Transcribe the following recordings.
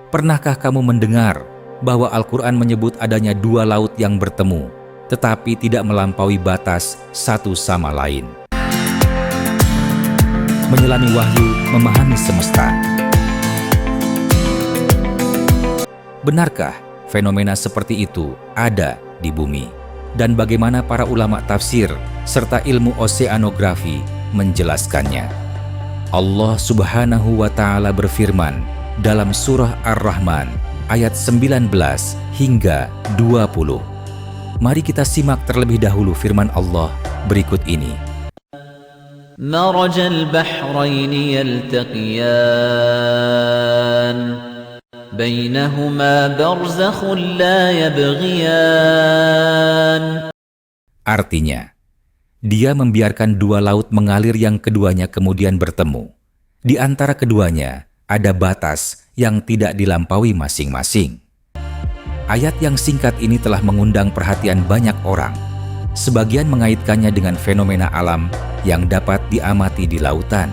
Pernahkah kamu mendengar bahwa Al-Quran menyebut adanya dua laut yang bertemu, tetapi tidak melampaui batas satu sama lain? Menyelami wahyu, memahami semesta. Benarkah fenomena seperti itu ada di bumi? Dan bagaimana para ulama tafsir serta ilmu oseanografi menjelaskannya? Allah Subhanahu wa Ta'ala berfirman dalam surah Ar-Rahman ayat 19 hingga 20. Mari kita simak terlebih dahulu firman Allah berikut ini. Marajal bahraini yaltaqiyan bainahuma barzakhun la yabghiyan. Artinya, Dia membiarkan dua laut mengalir yang keduanya kemudian bertemu. Di antara keduanya ada batas yang tidak dilampaui masing-masing. Ayat yang singkat ini telah mengundang perhatian banyak orang. Sebagian mengaitkannya dengan fenomena alam yang dapat diamati di lautan.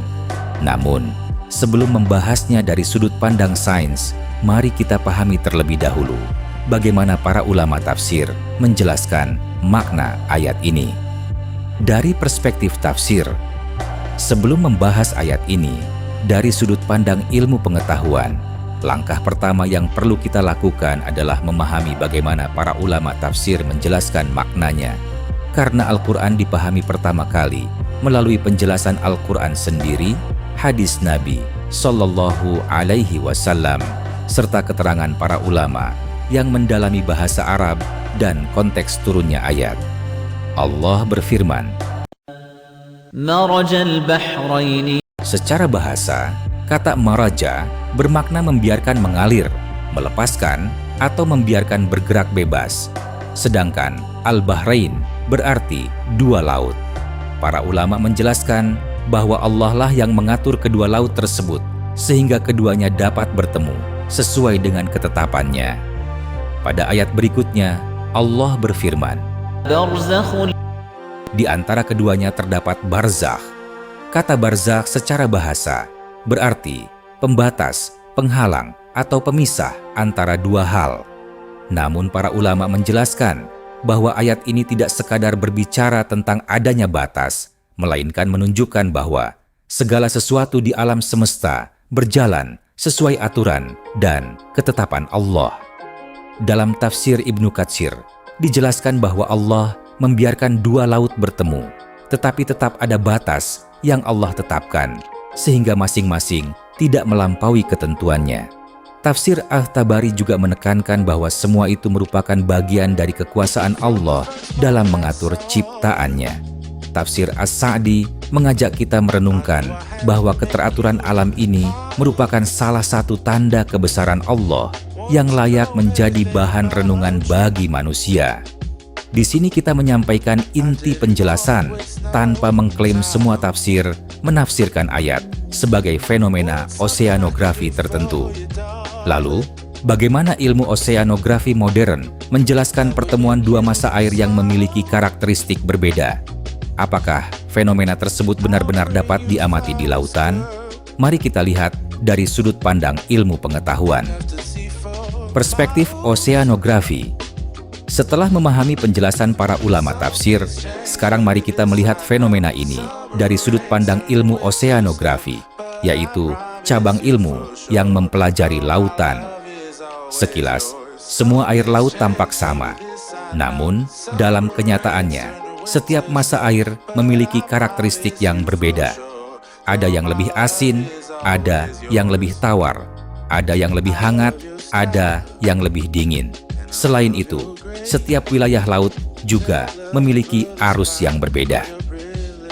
Namun, sebelum membahasnya dari sudut pandang sains, mari kita pahami terlebih dahulu bagaimana para ulama tafsir menjelaskan makna ayat ini. Dari perspektif tafsir, sebelum membahas ayat ini dari sudut pandang ilmu pengetahuan, langkah pertama yang perlu kita lakukan adalah memahami bagaimana para ulama tafsir menjelaskan maknanya. Karena Al-Quran dipahami pertama kali melalui penjelasan Al-Quran sendiri, hadis Nabi Sallallahu Alaihi Wasallam, serta keterangan para ulama yang mendalami bahasa Arab dan konteks turunnya ayat. Allah berfirman, Marajal bahraini. Secara bahasa, kata maraja bermakna membiarkan mengalir, melepaskan, atau membiarkan bergerak bebas. Sedangkan al-bahrain berarti dua laut. Para ulama menjelaskan bahwa Allah lah yang mengatur kedua laut tersebut sehingga keduanya dapat bertemu sesuai dengan ketetapannya. Pada ayat berikutnya, Allah berfirman, di antara keduanya terdapat barzakh. Kata barzakh secara bahasa berarti pembatas, penghalang, atau pemisah antara dua hal. Namun para ulama menjelaskan bahwa ayat ini tidak sekadar berbicara tentang adanya batas, melainkan menunjukkan bahwa segala sesuatu di alam semesta berjalan sesuai aturan dan ketetapan Allah. Dalam tafsir Ibnu Katsir, dijelaskan bahwa Allah membiarkan dua laut bertemu, tetapi tetap ada batas yang Allah tetapkan, sehingga masing-masing tidak melampaui ketentuannya. Tafsir Al-Tabari juga menekankan bahwa semua itu merupakan bagian dari kekuasaan Allah dalam mengatur ciptaannya. Tafsir As-Sa'di mengajak kita merenungkan bahwa keteraturan alam ini merupakan salah satu tanda kebesaran Allah yang layak menjadi bahan renungan bagi manusia. Di sini kita menyampaikan inti penjelasan tanpa mengklaim semua tafsir menafsirkan ayat sebagai fenomena oseanografi tertentu. Lalu, bagaimana ilmu oseanografi modern menjelaskan pertemuan dua masa air yang memiliki karakteristik berbeda? Apakah fenomena tersebut benar-benar dapat diamati di lautan? Mari kita lihat dari sudut pandang ilmu pengetahuan. Perspektif oseanografi. Setelah memahami penjelasan para ulama tafsir, sekarang mari kita melihat fenomena ini dari sudut pandang ilmu oseanografi, yaitu cabang ilmu yang mempelajari lautan. Sekilas, semua air laut tampak sama. Namun, dalam kenyataannya, setiap masa air memiliki karakteristik yang berbeda. Ada yang lebih asin, ada yang lebih tawar, ada yang lebih hangat, ada yang lebih dingin. Selain itu, setiap wilayah laut juga memiliki arus yang berbeda.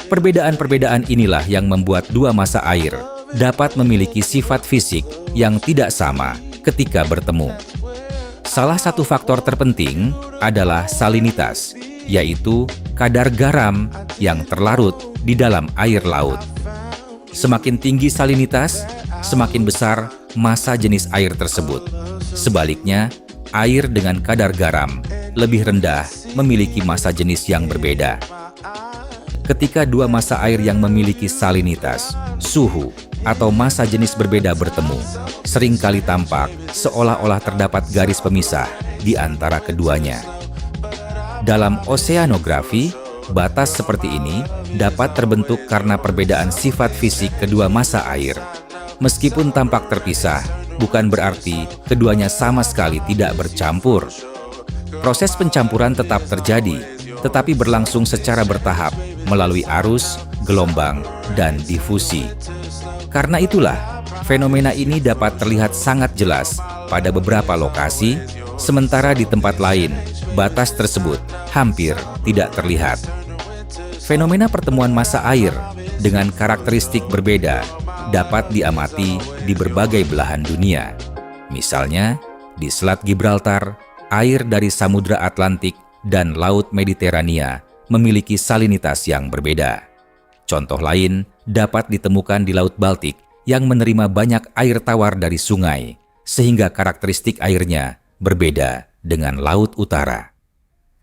Perbedaan-perbedaan inilah yang membuat dua masa air dapat memiliki sifat fisik yang tidak sama ketika bertemu. Salah satu faktor terpenting adalah salinitas, yaitu kadar garam yang terlarut di dalam air laut. Semakin tinggi salinitas, semakin besar massa jenis air tersebut. Sebaliknya, air dengan kadar garam lebih rendah memiliki massa jenis yang berbeda. Ketika dua massa air yang memiliki salinitas, suhu, atau masa jenis berbeda bertemu, seringkali tampak seolah-olah terdapat garis pemisah di antara keduanya. Dalam oseanografi, batas seperti ini dapat terbentuk karena perbedaan sifat fisik kedua masa air. Meskipun tampak terpisah, bukan berarti keduanya sama sekali tidak bercampur. Proses pencampuran tetap terjadi, tetapi berlangsung secara bertahap melalui arus, gelombang, dan difusi. Karena itulah, fenomena ini dapat terlihat sangat jelas pada beberapa lokasi, sementara di tempat lain, batas tersebut hampir tidak terlihat. Fenomena pertemuan massa air dengan karakteristik berbeda dapat diamati di berbagai belahan dunia. Misalnya, di Selat Gibraltar, air dari Samudra Atlantik dan Laut Mediterania memiliki salinitas yang berbeda. Contoh lain dapat ditemukan di Laut Baltik yang menerima banyak air tawar dari sungai, sehingga karakteristik airnya berbeda dengan Laut Utara.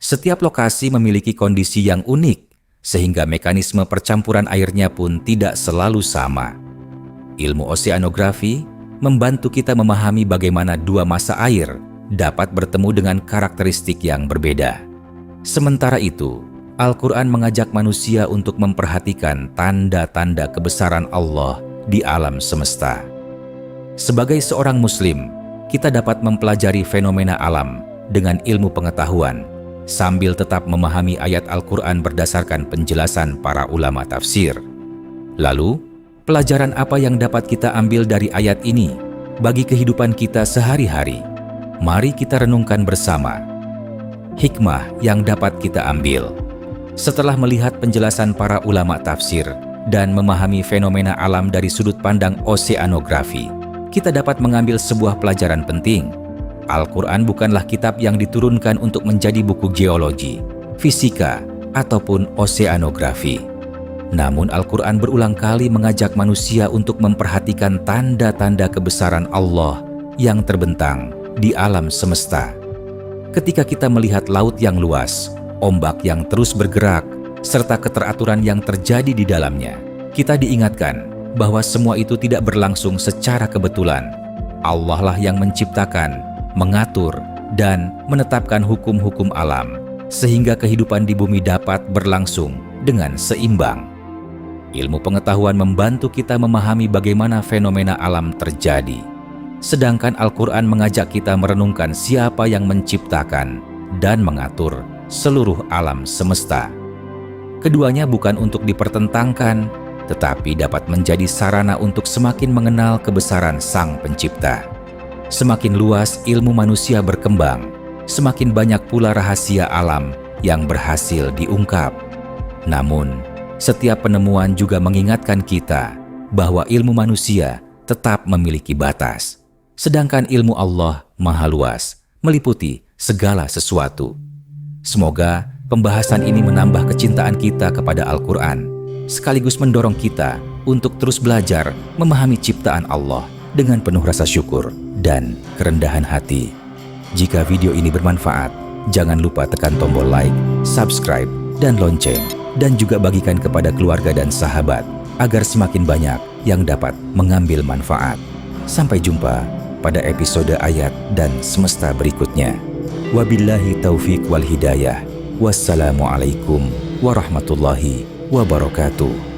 Setiap lokasi memiliki kondisi yang unik, sehingga mekanisme percampuran airnya pun tidak selalu sama. Ilmu oseanografi membantu kita memahami bagaimana dua massa air dapat bertemu dengan karakteristik yang berbeda. Sementara itu, Al-Quran mengajak manusia untuk memperhatikan tanda-tanda kebesaran Allah di alam semesta. Sebagai seorang Muslim, kita dapat mempelajari fenomena alam dengan ilmu pengetahuan, sambil tetap memahami ayat Al-Quran berdasarkan penjelasan para ulama tafsir. Lalu, pelajaran apa yang dapat kita ambil dari ayat ini bagi kehidupan kita sehari-hari? Mari kita renungkan bersama. Hikmah yang dapat kita ambil. Setelah melihat penjelasan para ulama tafsir dan memahami fenomena alam dari sudut pandang oseanografi, kita dapat mengambil sebuah pelajaran penting. Al-Quran bukanlah kitab yang diturunkan untuk menjadi buku geologi, fisika, ataupun oseanografi. Namun Al-Quran berulang kali mengajak manusia untuk memperhatikan tanda-tanda kebesaran Allah yang terbentang di alam semesta. Ketika kita melihat laut yang luas, ombak yang terus bergerak, serta keteraturan yang terjadi di dalamnya, kita diingatkan bahwa semua itu tidak berlangsung secara kebetulan. Allah lah yang menciptakan, mengatur, dan menetapkan hukum-hukum alam, sehingga kehidupan di bumi dapat berlangsung dengan seimbang. Ilmu pengetahuan membantu kita memahami bagaimana fenomena alam terjadi. Sedangkan Al-Quran mengajak kita merenungkan siapa yang menciptakan dan mengatur seluruh alam semesta. Keduanya bukan untuk dipertentangkan, tetapi dapat menjadi sarana untuk semakin mengenal kebesaran Sang Pencipta. Semakin luas ilmu manusia berkembang, semakin banyak pula rahasia alam yang berhasil diungkap. Namun, setiap penemuan juga mengingatkan kita bahwa ilmu manusia tetap memiliki batas. Sedangkan ilmu Allah maha luas, meliputi segala sesuatu. Semoga pembahasan ini menambah kecintaan kita kepada Al-Quran, sekaligus mendorong kita untuk terus belajar memahami ciptaan Allah dengan penuh rasa syukur dan kerendahan hati. Jika video ini bermanfaat, jangan lupa tekan tombol like, subscribe, dan lonceng, dan juga bagikan kepada keluarga dan sahabat agar semakin banyak yang dapat mengambil manfaat. Sampai jumpa pada episode ayat dan semesta berikutnya. Wabillahi taufiq wal hidayah. Wassalamualaikum warahmatullahi wabarakatuh.